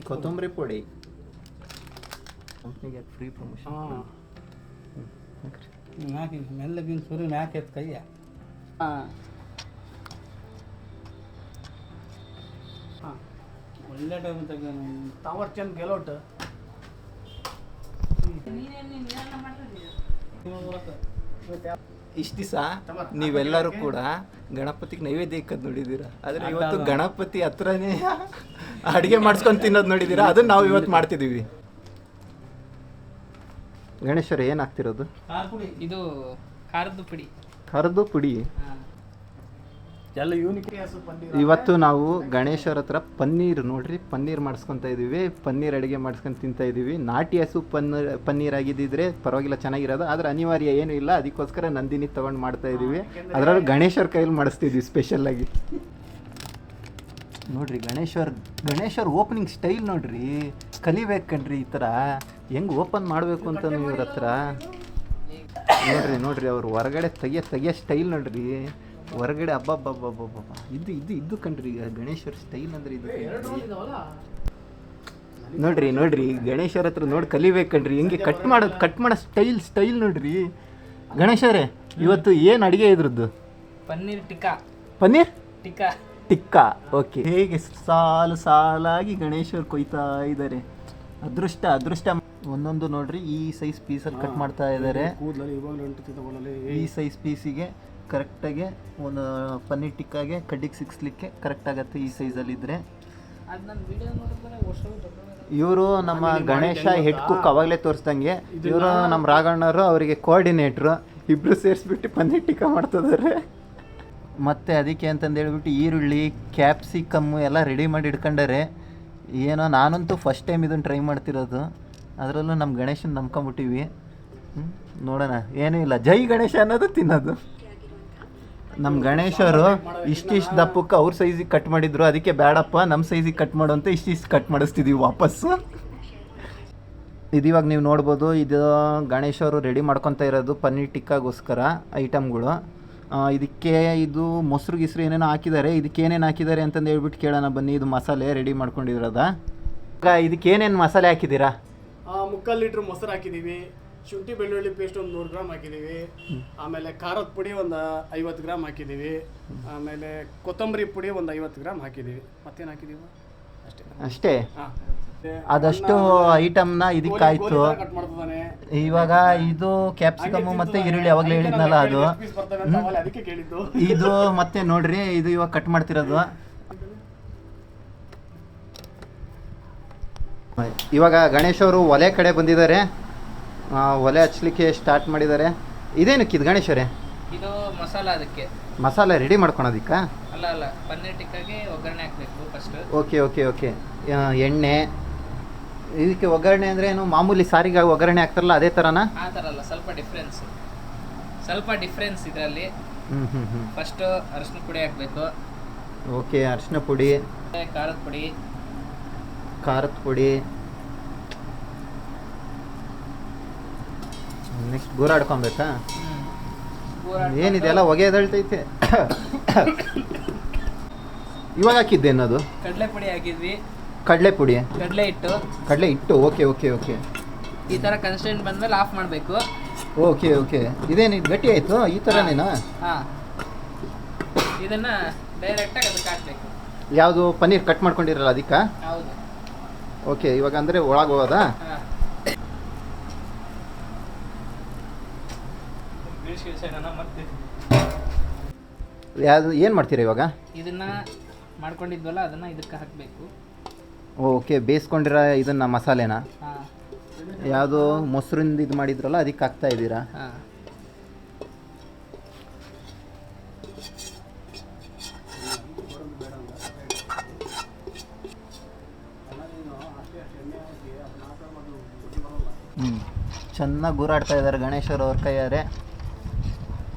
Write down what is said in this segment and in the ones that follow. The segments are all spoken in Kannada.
ಕೊತ್ತಂಬರಿ ಪುಡಿ ಕಂಪ್ನಿಗೆ ಫ್ರೀ ಪ್ರಮೋಷನ್ ಹಾಕಿ ಮೆಲ್ಲಗಿನ ಸುರಿ ಮ್ಯಾಕೆ ಎತ್ತು ಕೈಯ ಹಾಂ ಹಾಂ ಒಳ್ಳೆ ಟೈಮ್ ತೆಗೆ ತಾವರ್ ಚಂದ ಗೆಲೋಟ್ ಇಷ್ಟು ದಿವಸ ನೀವೆಲ್ಲರೂ ಕೂಡ ಗಣಪತಿಗೆ ನೈವೇದ್ಯ ಇಕ್ಕದ್ ನೋಡಿದ್ದೀರಾ, ಆದರೆ ಇವತ್ತು ಗಣಪತಿ ಹತ್ರನೇ ಅಡುಗೆ ಮಾಡಿಸ್ಕೊಂಡು ತಿನ್ನೋದು ನೋಡಿದ್ದೀರಾ, ಅದನ್ನ ನಾವು ಇವತ್ತು ಮಾಡ್ತಿದ್ದೀವಿ. ಗಣೇಶ್ವರ ಏನು ಹಾಕ್ತಿರೋದು? ಇದು ಖಾರದ ಪುಡಿ. ಖಾರದ ಪುಡಿ. ಎಲ್ಲ ಯೂನಿಕ್. ಇವತ್ತು ನಾವು ಗಣೇಶ್ವರ ಹತ್ರ ಪನ್ನೀರ್ ನೋಡ್ರಿ, ಪನ್ನೀರ್ ಮಾಡಿಸ್ಕೊತಾ ಇದ್ದೀವಿ. ಪನ್ನೀರ್ ಅಡುಗೆ ಮಾಡಿಸ್ಕೊಂಡು ತಿಂತಾ ಇದ್ದೀವಿ. ನಾಟಿ ಹಸು ಪನ್ನೀರ್ ಆಗಿದ್ದಿದ್ರೆ ಪರವಾಗಿಲ್ಲ, ಚೆನ್ನಾಗಿರೋದು. ಆದರೆ ಅನಿವಾರ್ಯ ಏನೂ ಇಲ್ಲ, ಅದಕ್ಕೋಸ್ಕರ ನಂದಿನಿ ತೊಗೊಂಡು ಮಾಡ್ತಾ ಇದ್ದೀವಿ. ಅದರಲ್ಲೂ ಗಣೇಶ್ವರ ಕೈಯಲ್ಲಿ ಮಾಡಿಸ್ತಿದ್ವಿ ಸ್ಪೆಷಲ್ಲಾಗಿ. ನೋಡ್ರಿ ಗಣೇಶ್ವರ್ ಓಪನಿಂಗ್ ಸ್ಟೈಲ್ ನೋಡ್ರಿ, ಕಲಿಬೇಕನ್ರಿ ಈ ಥರ ಹೆಂಗೆ ಓಪನ್ ಮಾಡಬೇಕು ಅಂತ ಇವ್ರ ಹತ್ರ. ನೋಡ್ರಿ ಅವ್ರು ಹೊರಗಡೆ ತೆಗಿಯೋ ಸ್ಟೈಲ್ ನೋಡ್ರಿ, ಹೊರಗಡೆ ಹಬ್ಬ ಇದು ಕಣ್ರಿ ಗಣೇಶ್ವರ ಸ್ಟೈಲ್ ಅಂದ್ರೆ ಇದು. ನೋಡ್ರಿ ಗಣೇಶ್ವರ ಹತ್ರ ನೋಡಿ ಕಲಿಬೇಕನ್ರಿ, ಹೆಂಗೆ ಕಟ್ ಮಾಡೋ ಸ್ಟೈಲ್ ನೋಡ್ರಿ. ಗಣೇಶರೇ, ಇವತ್ತು ಏನು ಅಡುಗೆ ಇದ್ರದ್ದು? ಪನ್ನೀರ್ ಟಿಕ್ಕಾ. ಓಕೆ. ಹೇಗೆ ಸಾಲಾಗಿ ಗಣೇಶ್ವರ್ ಕೊಯ್ತಾ ಇದ್ದಾರೆ. ಅದೃಷ್ಟ ಒಂದೊಂದು ನೋಡ್ರಿ ಈ ಸೈಜ್ ಪೀಸಲ್ಲಿ ಕಟ್ ಮಾಡ್ತಾ ಇದ್ದಾರೆ. ಈ ಸೈಜ್ ಪೀಸಿಗೆ ಕರೆಕ್ಟಾಗಿ ಒಂದು ಪನ್ನೀರ್ ಟಿಕ್ಕಾಗೆ ಕಡ್ಡಿಗೆ ಸಿಕ್ಸ್ಲಿಕ್ಕೆ ಕರೆಕ್ಟ್ ಆಗತ್ತೆ ಈ ಸೈಜಲ್ಲಿ ಇದ್ರೆ. ಇವರು ನಮ್ಮ ಗಣೇಶ ಹೆಡ್ ಕುಕ್ ಅವಾಗಲೇ ತೋರಿಸ್ದಂಗೆ, ಇವರು ನಮ್ಮ ರಾಘಣ್ಣವರು, ಅವರಿಗೆ ಕೋಆರ್ಡಿನೇಟ್ರು, ಇಬ್ಬರು ಸೇರಿಸ್ಬಿಟ್ಟು ಪನ್ನೀರ್ ಟಿಕ್ಕಾ ಮಾಡ್ತಿದ್ದಾರೆ. ಮತ್ತು ಅದಕ್ಕೆ ಅಂತಂದು ಹೇಳ್ಬಿಟ್ಟು ಈರುಳ್ಳಿ, ಕ್ಯಾಪ್ಸಿಕಮ್ಮು ಎಲ್ಲ ರೆಡಿ ಮಾಡಿ ಇಟ್ಕೊಂಡಾರೆ. ಏನೋ ನಾನಂತೂ ಫಸ್ಟ್ ಟೈಮ್ ಇದನ್ನು ಟ್ರೈ ಮಾಡ್ತಿರೋದು, ಅದರಲ್ಲೂ ನಮ್ಮ ಗಣೇಶನ ನಂಬ್ಕೊಂಬಿಟ್ಟಿವಿ. ನೋಡೋಣ, ಏನೂ ಇಲ್ಲ, ಜೈ ಗಣೇಶ ಅನ್ನೋದು ತಿನ್ನೋದು. ನಮ್ಮ ಗಣೇಶವರು ಇಷ್ಟಿಷ್ಟು ದಪ್ಪಕ್ಕೆ ಅವ್ರ ಸೈಜಿಗೆ ಕಟ್ ಮಾಡಿದ್ರು, ಅದಕ್ಕೆ ಬೇಡಪ್ಪ ನಮ್ಮ ಸೈಜಿಗೆ ಕಟ್ ಮಾಡು ಅಂತ ಇಷ್ಟಿಷ್ಟು ಕಟ್ ಮಾಡಿಸ್ತಿದ್ದೀವಿ ವಾಪಸ್ಸು. ಇದು ಇವಾಗ ನೀವು ನೋಡ್ಬೋದು, ಇದು ಗಣೇಶವರು ರೆಡಿ ಮಾಡ್ಕೊತಾ ಇರೋದು ಪನ್ನೀರ್ ಟಿಕ್ಕಾಗೋಸ್ಕರ ಐಟಮ್ಗಳು. ಇದಕ್ಕೆ ಇದು ಮೊಸರು ಗಿಸ್ರು ಏನೇನೋ ಹಾಕಿದ್ದಾರೆ. ಇದಕ್ಕೆ ಏನೇನು ಹಾಕಿದ್ದಾರೆ ಅಂತಂದು ಹೇಳ್ಬಿಟ್ಟು ಕೇಳೋಣ ಬನ್ನಿ. ಇದು ಮಸಾಲೆ ರೆಡಿ ಮಾಡ್ಕೊಂಡಿರೋದ. ಇದಕ್ಕೆ ಏನೇನು ಮಸಾಲೆ ಹಾಕಿದ್ದೀರಾ? 3/4 ಲೀಟ್ರ್ ಮೊಸರು ಹಾಕಿದ್ದೀವಿ, ಶುಂಠಿ ಬೆಳ್ಳುಳ್ಳಿ ಪೇಸ್ಟ್ ಒಂದು 100 ಗ್ರಾಮ್ ಹಾಕಿದ್ದೀವಿ, ಆಮೇಲೆ ಖಾರದ ಪುಡಿ ಒಂದು 50 ಗ್ರಾಮ್ ಹಾಕಿದ್ದೀವಿ, ಆಮೇಲೆ ಕೊತ್ತಂಬರಿ ಪುಡಿ ಒಂದು 50 ಗ್ರಾಮ್ ಹಾಕಿದ್ದೀವಿ. ಮತ್ತೇನು ಹಾಕಿದ್ದೀವಿ? ಅಷ್ಟೇ. ಅದಷ್ಟು ಐಟಮ್ನ ಇದಕ್ಕಾಯ್ತು. ಇವಾಗ ಇದು ಕ್ಯಾಪ್ಸಿಕಮ್ ಮತ್ತೆ ಈರುಳ್ಳಿ ಅವಾಗಲೇ ಹೇಳಿದ್ನಲ್ಲ ಅದು. ಇದು ಮತ್ತೆ ನೋಡ್ರಿ, ಇದು ಇವಾಗ ಕಟ್ ಮಾಡ್ತಿರೋದು. ಇವಾಗ ಗಣೇಶ್ ಅವರು ಒಲೆ ಕಡೆ ಬಂದಿದ್ದಾರೆ, ಒಲೆ ಹಚ್ಲಿಕ್ಕೆ ಸ್ಟಾರ್ಟ್ ಮಾಡಿದ್ದಾರೆ. ಇದೇನಕ್ಕೆ ಇದು ಗಣೇಶರೇ? ಇದು ಮಸಾಲ, ಅದಕ್ಕೆ ಮಸಾಲೆ ರೆಡಿ ಮಾಡ್ಕೊಳೋದಿಕ್ಕ? ಅಲ್ಲ, ಪನ್ನೀರ್ ಟಿಕ್ಕಾಗೆ ಒಗ್ಗರಣೆ ಹಾಕಬೇಕು ಫಸ್ಟ್. ಓಕೆ. ಎಣ್ಣೆ, ಇದಕ್ಕೆ ಒಗ್ಗರಣೆ ಅಂದರೆ ಏನು? ಮಾಮೂಲಿ ಸಾರಿಗೆ ಒಗ್ಗರಣೆ ಹಾಕ್ತಾರಲ್ಲ ಅದೇ ಥರನಾ? ಆ ಥರ ಅಲ್ಲ, ಸ್ವಲ್ಪ ಡಿಫ್ರೆನ್ಸ್ ಇದರಲ್ಲಿ. ಫಸ್ಟ್ ಅರಿಶಿನ ಪುಡಿ ಹಾಕಬೇಕು. ಓಕೆ, ಅರಿಶಿನ ಪುಡಿ, ಖಾರದ ಪುಡಿ, ನೆಕ್ಸ್ಟ್ ಗೂರಾಡ್ಕೊಬೇಕಾ? ಏನಿದೆಲ್ಲ ಹೊಗೆ ಎದಳ್ತೈತೆ. ಇವಾಗ ಹಾಕಿದ್ದೇನದು? ಕಡಲೆ ಪುಡಿ ಹಾಕಿದ್ವಿ. ಕಡಲೆ ಹಿಟ್ಟು. ಓಕೆ. ಈ ಥರ ಕನ್ಸಿಸ್ಟೆಂಟ್ ಬಂದಮೇಲೆ ಆಫ್ ಮಾಡಬೇಕು. ಓಕೆ. ಇದೇನು ಇದು ಗಟ್ಟಿ ಆಯಿತು ಈ ಥರನೇನಾ? ಹಾಂ, ಇದನ್ನು ಡೈರೆಕ್ಟಾಗಿ ಅದಕ್ಕೆ ಹಾಕಬೇಕು. ಯಾವುದು ಪನ್ನೀರ್ ಕಟ್ ಮಾಡ್ಕೊಂಡಿರಲ್ಲ ಅದಕ್ಕೆ? ಹೌದು. ಓಕೆ, ಇವಾಗ ಅಂದರೆ ಒಳಗೆ ಹೋಗೋದಾ? ಯಾವುದು ಏನು ಮಾಡ್ತೀರಾ ಇವಾಗ? ಇದನ್ನು ಮಾಡ್ಕೊಂಡಿದ್ವಲ್ಲ ಅದನ್ನು ಇದಕ್ಕೆ ಹಾಕಬೇಕು. ಓಕೆ, ಬೇಯಿಸ್ಕೊಂಡಿರೋ ಇದನ್ನು ಮಸಾಲೆನ ಹಾಂ, ಯಾವುದು ಮೊಸರಿಂದ ಇದು ಮಾಡಿದ್ರಲ್ಲ ಅದಕ್ಕೆ ಹಾಕ್ತಾ ಇದ್ದೀರಾ? ಹಾಂ. ಚೆನ್ನಾಗಿ ಗೂರಾಡ್ತಾ ಇದ್ದಾರೆ ಗಣೇಶರು ಅವ್ರ ಕೈಯಾರೆ.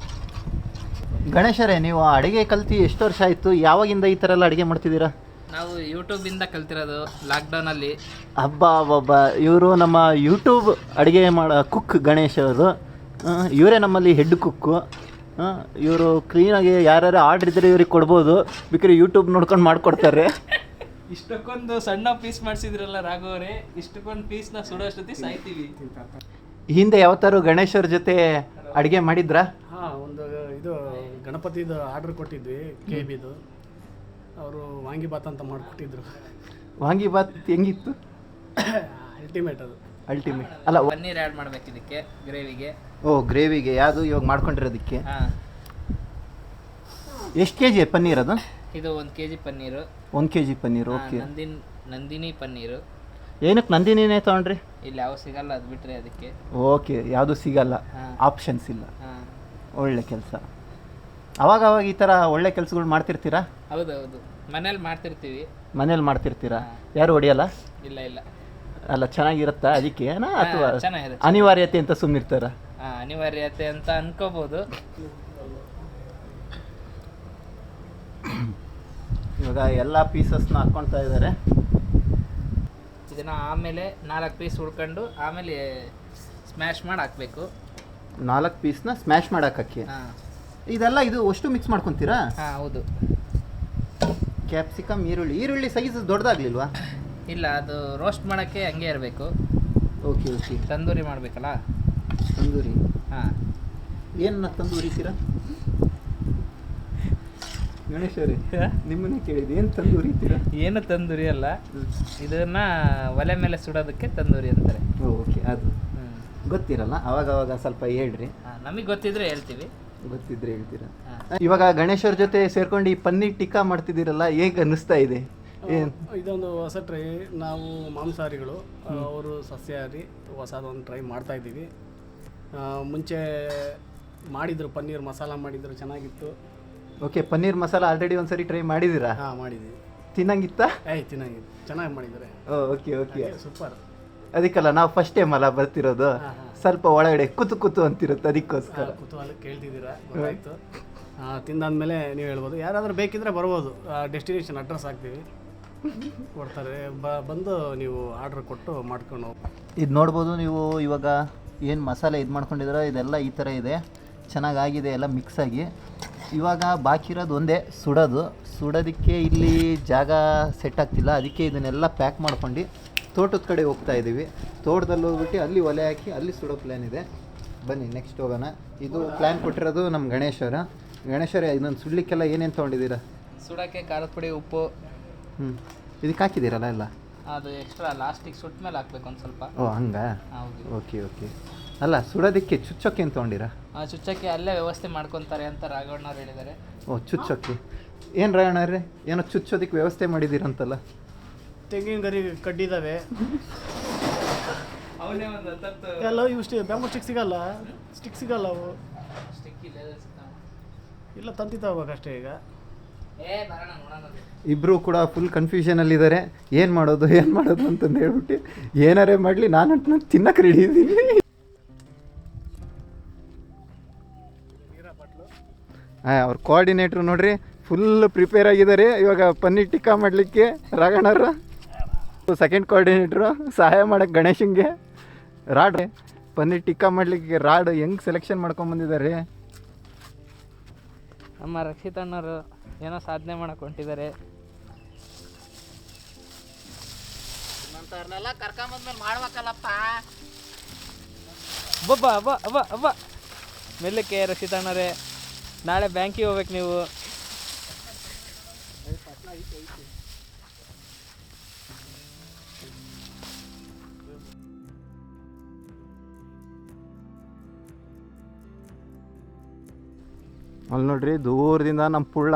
ಗಣೇಶರೇ, ನೀವು ಅಡುಗೆ ಕಲ್ತು ಎಷ್ಟು ವರ್ಷ ಆಯಿತು? ಯಾವಾಗಿಂದ ಈ ಥರ ಎಲ್ಲ ಅಡುಗೆ ಮಾಡ್ತಿದ್ದೀರಾ? ನಾವು ಯೂಟ್ಯೂಬಿಂದ ಕಲ್ತಿರೋದು, ಲಾಕ್ಡೌನಲ್ಲಿ. ಹಬ್ಬ ಇವರು ನಮ್ಮ ಯೂಟ್ಯೂಬ್ ಅಡುಗೆ ಮಾಡೋ ಕುಕ್ ಗಣೇಶ್ ಅವರು. ಇವರೇ ನಮ್ಮಲ್ಲಿ ಹೆಡ್ ಕುಕ್ಕು. ಇವರು ಕ್ಲೀನಾಗಿ ಯಾರ್ಯಾರು ಆರ್ಡ್ರ್ ಇದ್ದರೆ ಇವ್ರಿಗೆ ಕೊಡ್ಬೋದು, ಬೇಕಾದ್ರೆ ಯೂಟ್ಯೂಬ್ ನೋಡ್ಕೊಂಡು ಮಾಡಿಕೊಡ್ತಾರೆ. ಇಷ್ಟಕ್ಕೊಂದು ಸಣ್ಣ ಪೀಸ್ ಮಾಡಿಸಿದ್ರಲ್ಲ ರಾಘವರೇ, ಇಷ್ಟಕ್ಕೊಂದು ಪೀಸ್ನ ಸುಡೋಷ್ಟೊತ್ತಿ ಸಾಯ್ತೀವಿ. ಹಿಂದೆ ಯಾವತ್ತಾರು ಗಣೇಶವ್ರ ಜೊತೆ ಅಡುಗೆ ಮಾಡಿದ್ರಾ? ಹಾಂ, ಒಂದು ಇದು ಗಣಪತಿದು ಆರ್ಡ್ರ್ ಕೊಟ್ಟಿದ್ವಿ KBದು. ಅವರು ವಾಂಗಿಬಾತ್ ಅಂತ ಮಾಡಿಕೊಟ್ಟಿದ್ರು. ವಾಂಗಿಬಾತ್ ಹೆಂಗಿತ್ತು? ಅಲ್ಟಿಮೇಟ್ ಅದು. ಅಲ್ಟಿಮೇಟ್ ಅಲ್ಲ, ಪನ್ನೀರ್ ಆ್ಯಡ್ ಮಾಡ್ಬೇಕು ಇದಕ್ಕೆ, ಗ್ರೇವಿಗೆ. ಓ ಗ್ರೇವಿಗೆ ಯಾವುದು ಇವಾಗ ಮಾಡ್ಕೊಂಡಿರೋದಕ್ಕೆ? ಹಾಂ, ಎಷ್ಟು ಕೆ ಜಿ ಪನ್ನೀರ್ ಅದು? ಇದು 1 kg paneer. 1 kg paneer. Okay. Nandini paneer. ಏನಕ್ಕೆ ನಂದಿನಿನೇ ತೊಗೊಂಡ್ರಿ? ಇಲ್ಲಿ ಯಾವ ಸಿಗಲ್ಲ, ಅದು ಬಿಟ್ಟರೆ ಅದಕ್ಕೆ. ಓಕೆ, ಯಾವುದು ಸಿಗಲ್ಲ, ಹಾಂ. ಆಪ್ಷನ್ಸ್ ಇಲ್ಲ. ಹಾಂ, ಒಳ್ಳೆ ಕೆಲಸ. ಅವಾಗ ಈ ಥರ ಒಳ್ಳೆ ಕೆಲಸಗಳು ಮಾಡ್ತಿರ್ತೀರಾ? ಹೌದೌದು, ಮನೇಲಿ ಮಾಡ್ತಿರ್ತೀವಿ. ಮನೇಲಿ ಮಾಡ್ತಿರ್ತೀರಾ? ಯಾರು ಹೊಡಿಯಲ್ಲ? ಇಲ್ಲ ಇಲ್ಲ. ಅಲ್ಲ, ಚೆನ್ನಾಗಿರುತ್ತಾ ಅದಕ್ಕೇನಾ ಅಥವಾ ಚೆನ್ನಾಗಿರುತ್ತೆ. ಅನಿವಾರ್ಯತೆ ಅಂತ ಸುಮ್ಮನಿರ್ತಾರ? ಅನಿವಾರ್ಯತೆ ಅಂತ ಅನ್ಕೋಬಹುದು. ಇವಾಗ ಎಲ್ಲ ಪೀಸಸ್ನ ಹಾಕ್ಕೊಳ್ತಾ ಇದ್ದಾರೆ. ಇದನ್ನ ಆಮೇಲೆ 4 ಪೀಸ್ ಉಳ್ಕೊಂಡು ಆಮೇಲೆ ಸ್ಮ್ಯಾಶ್ ಮಾಡಿ ಹಾಕ್ಬೇಕು. 4 ಪೀಸ್ನ ಸ್ಮ್ಯಾಶ್ ಮಾಡಕ್ಕೆ ಹಾಂ. ಇದೆಲ್ಲ ಇದು ಅಷ್ಟು ಮಿಕ್ಸ್ ಮಾಡ್ಕೊತೀರಾ? ಹಾಂ, ಹೌದು. ಕ್ಯಾಪ್ಸಿಕಮ್, ಈರುಳ್ಳಿ ಸೈಜ್ ದೊಡ್ಡದಾಗ್ಲಿಲ್ವಾ? ಇಲ್ಲ, ಅದು ರೋಸ್ಟ್ ಮಾಡೋಕ್ಕೆ ಹಂಗೆ ಇರಬೇಕು. Okay okay. ತಂದೂರಿ ಮಾಡಬೇಕಲ್ಲ. ತಂದೂರಿ? ಹಾಂ. ಏನು ತಂದೂರಿತೀರಾ ಗಣೇಶ್ ಅವರೇ? ನಿಮ್ಮನ್ನೇ ಕೇಳಿದ್ದು, ಏನು ತಂದೂರಿತೀರಾ? ಏನು ತಂದೂರಿ ಅಲ್ಲ, ಇದನ್ನ ಒಲೆ ಮೇಲೆ ಸುಡೋದಕ್ಕೆ ತಂದೂರಿ ಅಂತಾರೆ. ಓಕೆ, ಅದು ಗೊತ್ತಿರಲ್ಲ. ಅವಾಗ ಸ್ವಲ್ಪ ಹೇಳ್ರಿ. ನಮಗೆ ಗೊತ್ತಿದ್ರೆ ಹೇಳ್ತೀವಿ. ಗೊತ್ತಿದ್ರೆ ಹೇಳ್ತೀರಾ? ಇವಾಗ ಗಣೇಶವ್ರ ಜೊತೆ ಸೇರ್ಕೊಂಡು ಈ ಪನ್ನೀರ್ ಟಿಕ್ಕಾ ಮಾಡ್ತಿದ್ದೀರಲ್ಲ, ಹೇಗೆ ಅನ್ನಿಸ್ತಾ ಇದೆ? ಇದೊಂದು ಹೊಸ ಟ್ರೈ. ನಾವು ಮಾಂಸಾಹಾರಿಗಳು, ಅವರು ಸಸ್ಯಾಹಾರಿ. ಹೊಸದೊಂದು ಟ್ರೈ ಮಾಡ್ತಾ ಇದ್ದೀವಿ. ಮುಂಚೆ ಮಾಡಿದ್ರು, ಪನ್ನೀರ್ ಮಸಾಲ ಮಾಡಿದ್ರು, ಚೆನ್ನಾಗಿತ್ತು. ಓಕೆ, ಪನ್ನೀರ್ ಮಸಾಲ ಆಲ್ರೆಡಿ ಒಂದ್ಸರಿ ಟ್ರೈ ಮಾಡಿದ್ದೀರಾ? ಹಾಂ, ಮಾಡಿದ್ದೀವಿ. ತಿನ್ನಂಗಿತ್ತಾ? ಚೆನ್ನಾಗಿತ್ತು, ಚೆನ್ನಾಗಿ ಮಾಡಿದ್ದಾರೆ. Okay okay, super. ಅದಕ್ಕಲ್ಲ ನಾವು ಫಸ್ಟ್ ಟೈಮ್ ಅಲ್ಲ ಬರ್ತಿರೋದು, ಸ್ವಲ್ಪ ಒಳಗಡೆ ಕೂತು ಅಂತಿರುತ್ತೆ, ಅದಕ್ಕೋಸ್ಕರ. ಕುತೂಹಲ ಕೇಳ್ತಿದ್ದೀರಾ, ಗೊತ್ತಾಯ್ತು. ತಿಂದಾದ್ಮೇಲೆ ನೀವು ಹೇಳ್ಬೋದು. ಯಾರಾದರೂ ಬೇಕಿದ್ರೆ ಬರ್ಬೋದು. ಡೆಸ್ಟಿನೇಷನ್ ಅಡ್ರೆಸ್ ಹಾಕ್ತೀವಿ, ಕೊಡ್ತಾರೆ. ಬಂದು ನೀವು ಆರ್ಡ್ರ್ ಕೊಟ್ಟು ಮಾಡ್ಕೊಂಡು ಹೋಗಿ. ಇದು ನೋಡ್ಬೋದು ನೀವು. ಇವಾಗ ಏನು ಮಸಾಲೆ ಇದು ಮಾಡ್ಕೊಂಡಿದ್ದೀರ, ಇದೆಲ್ಲ ಈ ಥರ ಇದೆ, ಚೆನ್ನಾಗಾಗಿದೆ ಎಲ್ಲ ಮಿಕ್ಸ್ ಆಗಿ. ಇವಾಗ ಬಾಕಿ ಇರೋದು ಒಂದೇ, ಸುಡೋದಕ್ಕೆ ಇಲ್ಲಿ ಜಾಗ ಸೆಟ್ ಆಗ್ತಿಲ್ಲ. ಅದಕ್ಕೆ ಇದನ್ನೆಲ್ಲ ಪ್ಯಾಕ್ ಮಾಡ್ಕೊಂಡು ತೋಟದ ಕಡೆ ಹೋಗ್ತಾ ಇದ್ದೀವಿ. ತೋಟದಲ್ಲಿ ಹೋಗ್ಬಿಟ್ಟು ಅಲ್ಲಿ ಒಲೆ ಹಾಕಿ ಅಲ್ಲಿ ಸುಡೋ ಪ್ಲ್ಯಾನ್ ಇದೆ. ಬನ್ನಿ ನೆಕ್ಸ್ಟ್ ಹೋಗೋಣ. ಇದು ಪ್ಲ್ಯಾನ್ ಕೊಟ್ಟಿರೋದು ನಮ್ಮ ಗಣೇಶವರ. ಇದನ್ನು ಸುಡಲಿಕ್ಕೆಲ್ಲ ಏನೇನು ತೊಗೊಂಡಿದ್ದೀರಾ? ಸುಡೋಕ್ಕೆ ಖಾರದ ಪುಡಿ, ಉಪ್ಪು. ಇದಕ್ಕೆ ಹಾಕಿದ್ದೀರಲ್ಲ ಎಲ್ಲ? ಅದು ಎಕ್ಸ್ಟ್ರಾ ಲಾಸ್ಟಿಗೆ ಸುಟ್ಟ ಮೇಲೆ ಹಾಕ್ಬೇಕು ಒಂದು ಸ್ವಲ್ಪ. ಓ ಹಂಗಾ? ಹೌದು. ಓಕೆ. ಅಲ್ಲ, ಸುಡೋದಕ್ಕೆ ಚುಚ್ಚೋಕ್ಕೆ ಏನು ತೊಗೊಂಡಿರಾ? ಚುಚ್ಚಕ್ಕೆ ಅಲ್ಲೇ ವ್ಯವಸ್ಥೆ ಮಾಡ್ಕೊತಾರೆ ಅಂತ ರಾಘವಣ್ಣವ್ರು ಹೇಳಿದ್ದಾರೆ. ಓ, ಚುಚ್ಚೋಕ್ಕೆ ಏನು ರಾಘವಣ್ಣವ್ರೆ, ಏನೋ ಚುಚ್ಚೋದಕ್ಕೆ ವ್ಯವಸ್ಥೆ ಮಾಡಿದ್ದೀರಂತಲ್ಲ? ತೆಂಗಿನ ಗರಿ ಕಡ್ಡಿದ್ದಾವೆ ಎಲ್ಲ. ಇವು ಬ್ಯಾಂಬೂ ಸ್ಟಿಕ್ ಸಿಗಲ್ಲ ಅವು. ಇಲ್ಲ, ತಂತಿ ತಗೋಬೇಕಷ್ಟೇ ಈಗ. ಇಬ್ಬರು ಕೂಡ ಫುಲ್ ಕನ್ಫ್ಯೂಷನಲ್ಲಿದ್ದಾರೆ. ಏನು ಮಾಡೋದು ಅಂತಂದು ಹೇಳ್ಬಿಟ್ಟು, ಏನಾರೇ ಮಾಡಲಿ ನಾನು ತಿನ್ನಕ್ಕೆ ರೆಡಿ ಇದ್ದೀನಿ. ಅವ್ರ ಕೋಆರ್ಡಿನೇಟ್ರು ನೋಡ್ರಿ ಫುಲ್ ಪ್ರಿಪೇರ್ ಆಗಿದ್ದಾರೆ ಇವಾಗ ಪನ್ನೀರ್ ಟಿಕ್ಕಾ ಮಾಡಲಿಕ್ಕೆ. ರಾಘಣ್ಣವ್ರು ಸೆಕೆಂಡ್ ಕೋಆರ್ಡಿನೇಟ್ರು, ಸಹಾಯ ಮಾಡೋಕ್ಕೆ ಗಣೇಶಂಗೆ. ರಾಡ್ ಪನ್ನೀರ್ ಟಿಕ್ಕಾ ಮಾಡಲಿಕ್ಕೆ ರಾಡ್ ಹೆಂಗೆ ಸೆಲೆಕ್ಷನ್ ಮಾಡ್ಕೊಂಬಂದಿದ್ದಾರೆ. ನಮ್ಮ ರಕ್ಷಿತಣ್ಣವರು ಏನೋ ಸಾಧನೆ ಮಾಡಕ್ಕೆ ಹೊಂಟಿದ್ದಾರೆ. ನಮ್ಮಂಥವ್ರನ್ನೆಲ್ಲ ಕರ್ಕೊಂಬಂದ್ಮೇಲೆ ಮಾಡ್ಬೇಕಲ್ಲಪ್ಪ. ಅಬ್ಬ ಮೆಲ್ಲಕ್ಕೆ ರಕ್ಷಿತಣ್ಣರೇ, ನಾಳೆ ಬ್ಯಾಂಕಿಗೆ ಹೋಗ್ಬೇಕು ನೀವು. ಅಲ್ಲಿ ನೋಡ್ರಿ ದೂರದಿಂದ ನಮ್ಮ ಪುಳ್ಳ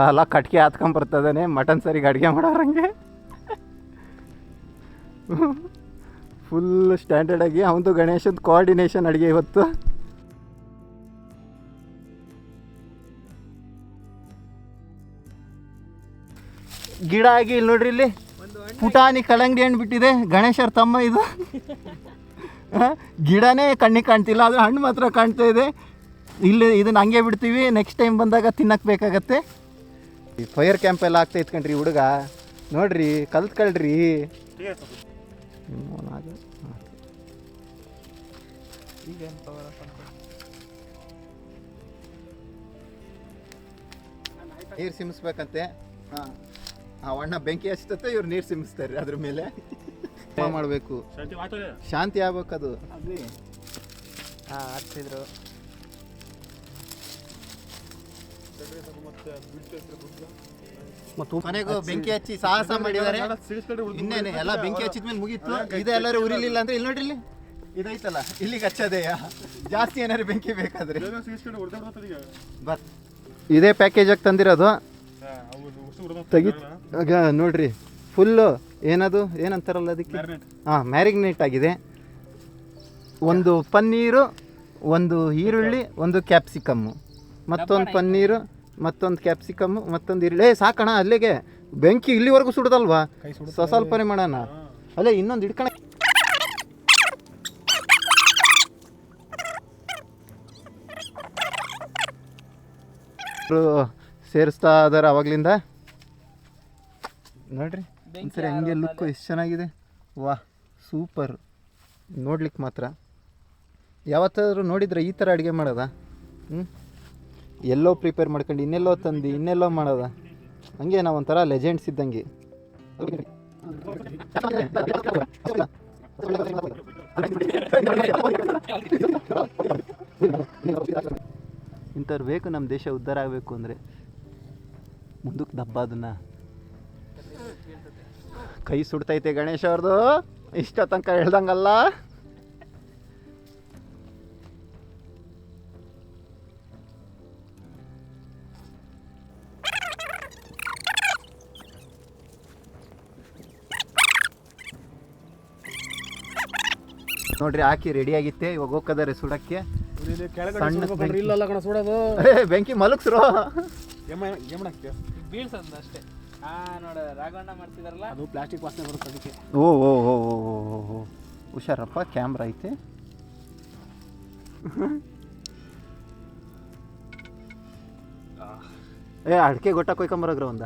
ಎಲ್ಲ ಕಟ್ಗೆ ಹತ್ಕೊಂಬರ್ತದಾನೆ ಮಟನ್ ಸರಿಗೆ ಅಡುಗೆ ಮಾಡೋರಂಗೆ. ಫುಲ್ ಸ್ಟ್ಯಾಂಡರ್ಡಾಗಿ ಅವನದು ಗಣೇಶದ ಕೋಆರ್ಡಿನೇಷನ್ ಅಡುಗೆ ಇವತ್ತು. ಗಿಡ ಆಗಿ ಇಲ್ಲಿ ನೋಡ್ರಿ, ಇಲ್ಲಿ ಪುಟಾಣಿ ಕಲ್ಲಂಗಡಿ ಹಣ್ಣು ಬಿಟ್ಟಿದೆ. ಗಣೇಶರ ತಮ್ಮ ಇದು. ಗಿಡನೇ ಕಣ್ಣಿಗೆ ಕಾಣ್ತಿಲ್ಲ, ಆದರೆ ಹಣ್ಣು ಮಾತ್ರ ಕಾಣ್ತಾ ಇದೆ. ಇಲ್ಲಿ ಇದನ್ನು ಹಂಗೆ ಬಿಡ್ತೀವಿ, ನೆಕ್ಸ್ಟ್ ಟೈಮ್ ಬಂದಾಗ ತಿನ್ನಕ್ಕೆ ಬೇಕಾಗತ್ತೆ. ಫೈರ್ ಕ್ಯಾಂಪ್ ಎಲ್ಲ ಆಗ್ತಾ ಇತ್ಕಂಡ್ರಿ ಹುಡುಗ, ನೋಡ್ರಿ ಕಲ್ತ್ಕೊಳ್ರಿ. ನೀರು ಸಿಮಿಸ್ಬೇಕಂತೆ. ಹಾಂ, ಅಣ್ಣ ಬೆಂಕಿ ಹಚ್ತತೆ, ಇವ್ರು ನೀರು ಸಿಮಿಸ್ತಾರೆ ಅದ್ರ ಮೇಲೆ. ಮಾಡಬೇಕು, ಶಾಂತಿ ಆಗ್ಬೇಕು ಅದು. ಹಚ್ಚಿದ್ರು. ಮನೆಗೂ ಬೆಂಕಿ ಹಚ್ಚಿ ಸಾಹಸ ಮಾಡಿದ್ದಾರೆ. ಇನ್ನೇನೆ ಎಲ್ಲ ಬೆಂಕಿ ಹಚ್ಚಿದ್ಮೇಲೆ ಮುಗೀತು. ಇದೆಲ್ಲರೂ ಉರಿಲಿಲ್ಲ ಅಂದ್ರೆ ಇಲ್ಲಿ ನೋಡ್ರಿ, ಇಲ್ಲಿ ಇದೈತಲ್ಲ ಇಲ್ಲಿಗೆ ಹಚ್ಚೋದೆಯಾ, ಜಾಸ್ತಿ ಏನಾದ್ರು ಬೆಂಕಿ ಬೇಕಾದ್ರೆ ಬರ್. ಇದೇ ಪ್ಯಾಕೇಜಾಗಿ ತಂದಿರೋದು ನೋಡ್ರಿ, ಫುಲ್ಲು ಏನದು ಏನಂತಾರಲ್ಲ ಅದಕ್ಕೆ, ಮ್ಯಾರಿನೇಟ್ ಆಗಿದೆ. ಒಂದು ಪನ್ನೀರು, ಒಂದು ಈರುಳ್ಳಿ, ಒಂದು ಕ್ಯಾಪ್ಸಿಕಮ್ಮು, ಮತ್ತೊಂದು ಪನ್ನೀರು, ಮತ್ತೊಂದು ಕ್ಯಾಪ್ಸಿಕಮ್ಮು, ಮತ್ತೊಂದು ಈರುಳ್ಳಿ. ಸಾಕಣ ಅಲ್ಲಿಗೆ, ಬೆಂಕಿ ಇಲ್ಲಿವರೆಗೂ ಸುಡ್ದಲ್ವಾ, ಸ್ವಲ್ಪನೇ ಮಾಡೋಣ. ಅಲ್ಲೇ ಇನ್ನೊಂದು ಹಿಡ್ಕಣ. ಸೇರಿಸ್ತಾ ಇದಾರೆ ಅವಾಗ್ಲಿಂದ. ನೋಡ್ರಿ ಒಂದ್ಸರಿ ಹಂಗೆ ಲುಕ್ಕು ಎಷ್ಟು ಚೆನ್ನಾಗಿದೆ. ವಾಹ್, ಸೂಪರ್. ನೋಡ್ಲಿಕ್ಕೆ ಮಾತ್ರ ಯಾವತ್ತಾದ್ರೂ ನೋಡಿದ್ರೆ ಈ ಥರ ಅಡುಗೆ ಮಾಡೋದ? ಎಲ್ಲೋ ಪ್ರಿಪೇರ್ ಮಾಡ್ಕೊಂಡು ಇನ್ನೆಲ್ಲೋ ತಂದು ಇನ್ನೆಲ್ಲೋ ಮಾಡೋದ? ಹಂಗೆ ನಾವು ಒಂಥರ ಲೆಜೆಂಡ್ಸ್ ಇದ್ದಂಗೆ. ಇಂಥವ್ರು ಬೇಕು ನಮ್ಮ ದೇಶ ಉದ್ಧಾರ ಆಗಬೇಕು ಅಂದರೆ. ಮುಂದಕ್ಕೆ ದಬ್ಬ ಅದನ್ನು. ಕೈ ಸುಡ್ತೈತೆ ಗಣೇಶ್ ಅವ್ರದ್ದು, ಇಷ್ಟ ತನಕ ಹೇಳ್ದಂಗಲ್ಲ. ನೋಡ್ರಿ ಹಾಕಿ ರೆಡಿ ಆಗಿತ್ತೆ. ಇವಾಗ ಹೋಗ್ಕದಾರೆ ಸುಡಕ್ಕೆ. ಇಲ್ಲಲ್ಲ ಕಣ ಸುಡೋದು, ಬೆಂಕಿ ಮಲಗ್ಸ್ರು ಬೀಳ್ಸಂದ ಅಷ್ಟೇ. ನೋಡ ರಾಘವಣ್ಣ ಮಾಡ್ತಿದಾರಲ್ಲ, ಅದು ಪ್ಲಾಸ್ಟಿಕ್ ವಾಸನೆ ಬರುತ್ತೆ ಅದಕ್ಕೆ. ಓ ಓ ಓ ಓ ಓ ಹುಷಾರಪ್ಪ, ಕ್ಯಾಮ್ರಾ ಐತೆ. ಅಡಿಕೆ ಗೊಟ್ಟ ಕೊಯ್ಕೊಂಬರೋಗ್ರ ಒಂದ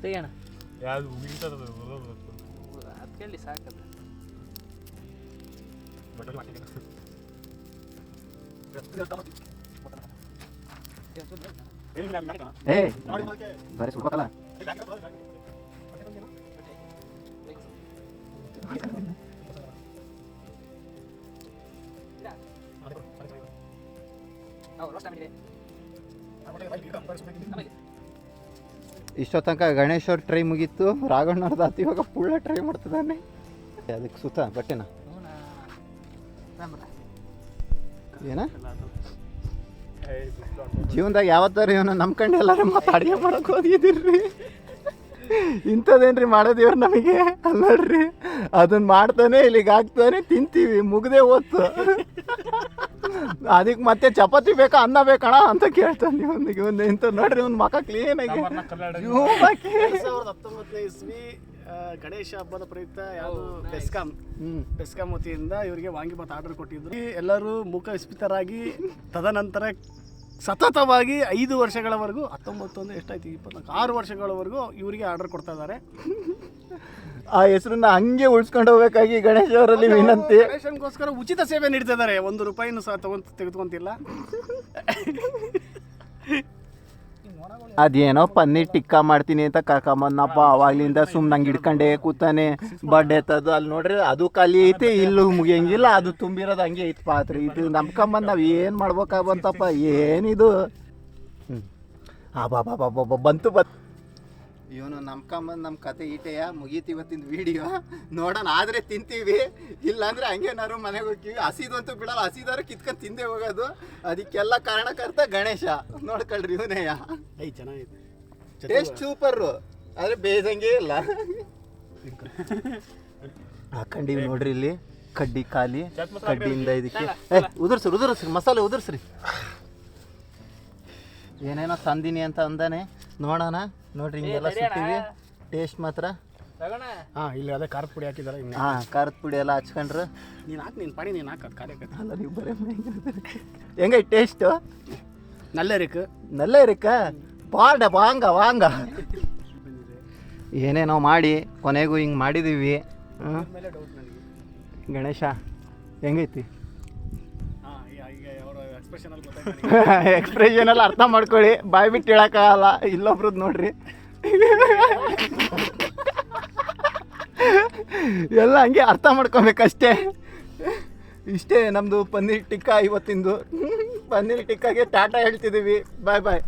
ತೆಗೋಣ. ಅದು ಕೇಳಿ ಸಾಕದ. ಬರೀ ಸುಡ್ಬೇಕಲ್ಲ. ಇಷ್ಟೋ ತನಕ ಗಣೇಶ್ ಅವ್ರ ಟ್ರೈ ಮುಗೀತು. ರಾಘವಣ್ಣವ್ರದ್ದು ಆತು, ಇವಾಗ ಪುಳ್ಳ ಟ್ರೈ ಮಾಡ್ತಿದ್ದಾನೆ. ಅದಕ್ಕೆ ಸುತ್ತ ಬಟ್ಟೆನ ಏನ ಜೀವನದಾಗ ಯಾವತ್ತಾರು ಇವನು ನಮ್ಮ ಕಂಡು ಎಲ್ಲರೂ ಮತ್ತೆ ಅಡುಗೆ ಮಾಡಕ್ಕೆ ಹೋಗಿದ್ದೀರಿ. ಇಂಥದ್ದೇನ್ರಿ ಮಾಡೋದು ಇವ್ರು ನಮಗೆ ಅಲ್ಲಡ್ರಿ. ಅದನ್ನ ಮಾಡ್ತಾನೆ ಇಲ್ಲಿಗೆ ಹಾಕ್ತಾನೆ, ತಿಂತೀವಿ, ಮುಗ್ದೇ ಓದ್ತು. ಅದಕ್ಕೆ ಮತ್ತೆ ಚಪಾತಿ ಬೇಕಾ ಅನ್ನ ಬೇಕಣ ಅಂತ ಕೇಳ್ತಾನೆ ಇವನಿಗೆ. ಒಂದು ಇಂಥ ನೋಡ್ರಿ ಇವ್ನ ಮಕ ಕ್ಲೀನಾಗಿ. 2019 ಇಸ್ವಿ ಗಣೇಶ ಹಬ್ಬದ ಪ್ರಯುಕ್ತ ಯಾವುದು ಬೆಸ್ಕಾಂ ವತಿಯಿಂದ ಇವರಿಗೆ ವಾಂಗಿಬಾತ್ ಆರ್ಡರ್ ಕೊಟ್ಟಿದ್ರು. ಎಲ್ಲರೂ ಮುಖ ವಿಸ್ಮಿತರಾಗಿ ತದನಂತರ ಸತತವಾಗಿ 5 ವರ್ಷಗಳವರೆಗೂ 19 ಎಷ್ಟಾಯ್ತು 24 6 ವರ್ಷಗಳವರೆಗೂ ಇವರಿಗೆ ಆರ್ಡರ್ ಕೊಡ್ತಾ ಇದ್ದಾರೆ. ಆ ಹೆಸರನ್ನ ಹಂಗೆ ಉಳಿಸ್ಕೊಂಡು ಹೋಗ್ಬೇಕಾಗಿ ಗಣೇಶ್ ಅವರಲ್ಲಿ ವಿನಂತಿ. ಗಣೇಶನ್ಗೋಸ್ಕರ ಉಚಿತ ಸೇವೆ ನೀಡ್ತಾ ಇದ್ದಾರೆ. 1 ರೂಪಾಯಿನೂ ಸಹ ತೆಗೆದುಕೊಂತಿಲ್ಲ. ಅದೇನೋ ಪನ್ನೀರ್ ಟಿಕ್ಕಾ ಮಾಡ್ತೀನಿ ಅಂತ ಕರ್ಕೊಂಬಂದಪ್ಪ. ಅವಾಗ್ಲಿಂದ ಸುಮ್ಮನೆ ಹಿಡ್ಕೊಂಡೇ ಕೂತಾನೆ. ಬರ್ಡೇ ತದು ಅಲ್ಲಿ ನೋಡ್ರಿ, ಅದು ಖಾಲಿ ಐತೆ, ಇಲ್ಲೂ ಮುಗಿಯಂಗಿಲ್ಲ. ಅದು ತುಂಬಿರೋದು ಹಂಗೆ ಐತೆ ಪಾತ್ರೆ. ಇದು ನಂಬ್ಕೊಂಬಂದು ನಾವು ಏನು ಮಾಡ್ಬೇಕಾಗಂತಪ್ಪ, ಏನಿದು. ಬಾಬಾ ಬಂತು ಇವನು ನಂಬ್ಕೊಂಬಂದು ನಮ್ಮ ಕತೆ ಈಟೆಯ ಮುಗೀತಿ ಇವತ್ತಿನ ವಿಡಿಯೋ. ನೋಡೋಣ, ಆದರೆ ತಿಂತೀವಿ, ಇಲ್ಲಾಂದ್ರೆ ಹಂಗೇನಾರು ಮನೆಗೆ ಹೋಗ್ತೀವಿ. ಹಸಿದಂತೂ ಬಿಡಲ್ಲ, ಹಸಿದಾರು ಕಿತ್ಕೊಂಡು ತಿಂದೇ ಹೋಗೋದು. ಅದಕ್ಕೆಲ್ಲ ಕಾರಣಕರ್ತ ಗಣೇಶ. ನೋಡ್ಕೊಳ್ರಿ ಇವನೇಯ. ಚೆನ್ನಾಗಿದೆ, ಟೇಸ್ಟ್ ಸೂಪರು, ಆದರೆ ಬೇಜಂಗೆ ಇಲ್ಲ. ಹಾಕೊಂಡಿವಿ ನೋಡ್ರಿ ಇಲ್ಲಿ ಕಡ್ಡಿ ಖಾಲಿ. ಕಡ್ಡಿಯಿಂದ ಇದಕ್ಕೆ ಉದುರ್ಸ್ರಿ ಮಸಾಲೆ ಉದುರ್ಸ್ರಿ. ಏನೇನೋ ತಂದಿನಿ ಅಂತ ಅಂದಾನೆ. ನೋಡೋಣ ನೋಡ್ರಿ, ಹಿಂಗೆಲ್ಲ ಸುತ್ತೀವಿ. ಟೇಸ್ಟ್ ಮಾತ್ರ ಇಲ್ಲಿ ಅದೇ ಖಾರದ ಪುಡಿ ಹಾಕಿದ್ದಾರೆ. ಖಾರದ ಪುಡಿ ಎಲ್ಲ ಹಚ್ಕೊಂಡ್ರು. ನೀನು ಹಾಕಿ, ನೀನು ಪಾಡಿ ನೀನು ಹಾಕೋದು ಕಾರ್ಯಕ್ಕೆ ಅಲ್ಲ, ನೀವು ಬರೀ ಹೆಂಗ ಟೇಸ್ಟು ನಲ್ಲೇ ಇರಕ್ಕ ಪಾಡ ವಾಂಗ ಏನೇನೋ ಮಾಡಿ ಕೊನೆಗೂ ಹಿಂಗೆ ಮಾಡಿದ್ದೀವಿ. ಗಣೇಶ ಹೆಂಗೈತಿ? ಎಕ್ಸ್ಪ್ರೆಷನ್ ಎಲ್ಲ ಅರ್ಥ ಮಾಡ್ಕೊಳ್ಳಿ, ಬಾಯ್ ಬಿಟ್ಟು ಹೇಳೋಕ್ಕಾಗಲ್ಲ. ಇಲ್ಲೊಬ್ರದ್ದು ನೋಡ್ರಿ ಎಲ್ಲ ಹಂಗೆ ಅರ್ಥ ಮಾಡ್ಕೊಬೇಕಷ್ಟೇ. ಇಷ್ಟೇ ನಮ್ಮದು ಪನ್ನೀರ್ ಟಿಕ್ಕಾ ಇವತ್ತಿಂದು. ಪನ್ನೀರ್ ಟಿಕ್ಕಾಗೆ ಟಾಟಾ ಹೇಳ್ತಿದ್ದೀವಿ. ಬಾಯ್ ಬಾಯ್.